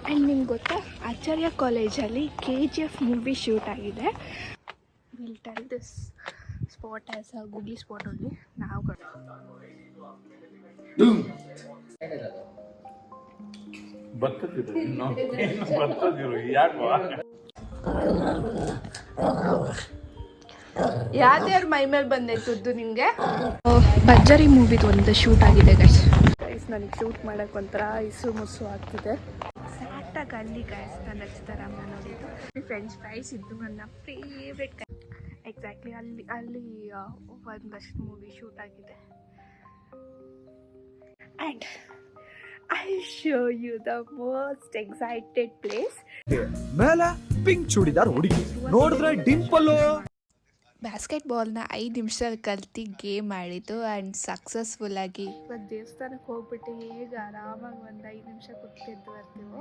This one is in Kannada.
ಆ್ಯಂಡ್ ನಿಮ್ಗೆ ಗೊತ್ತಾ, ಆಚಾರ್ಯ ಕಾಲೇಜಲ್ಲಿ KGF ಮೂವಿ ಶೂಟ್ ಆಗಿದೆ. Will tell this spot as a googly spot ಅಲ್ಲಿ ನಾವು ಯಾವ್ದ್ಯಾರು ಮೈ ಮೇಲೆ ಬಂದೈತದ್ದು ನಿಮಗೆ. ಭರ್ಜರಿ ಮೂವಿದು ಒಂದು ಶೂಟ್ ಆಗಿದೆ ಗೈಸ್. ನನಗೆ ಶೂಟ್ ಮಾಡೋಕೆ ಒಂಥರ ಇಸು ಮುಸು ಆಗ್ತಿದೆ. ಸ್ಯಾಟಾಗಿ ಅಲ್ಲಿ ಗೈಸ್ ನಾನು ರಚಿತಾರಾಮ ನೋಡಿದ್ದು. ಫ್ರೆಂಚ್ ಫ್ರೈಸ್ ಇದ್ದು ನನ್ನ ಫೇವ್ರೆಟ್. ಎಕ್ಸಾಕ್ಟ್ಲಿ ಅಲ್ಲಿ ಒಂದಷ್ಟು ಮೂವಿ ಶೂಟ್ ಆಗಿದೆ. And I'll show you the most excited place. ಮೇಲೆ ಪಿಂಕ್ ಚೂಡಿದಾರ್ ಹುಡುಗಿ ನೋಡಿದ್ರೆ ಡಿಂಪಲ್. ಬಾಸ್ಕೆಟ್ಬಾಲ್ನ 5 ನಿಮಿಷದಲ್ಲಿ ಕಲ್ತು ಗೇಮ್ ಆಡಿದ್ದು ಆ್ಯಂಡ್ ಸಕ್ಸಸ್ಫುಲ್ಲಾಗಿ ಇವತ್ತು ದೇವಸ್ಥಾನಕ್ಕೆ ಹೋಗ್ಬಿಟ್ಟು ಹೇಗೆ ಆರಾಮಾಗಿ ಒಂದು 5 ನಿಮಿಷ ಕೂತ್ಕೊಂಡು ಬರ್ತೀವೋ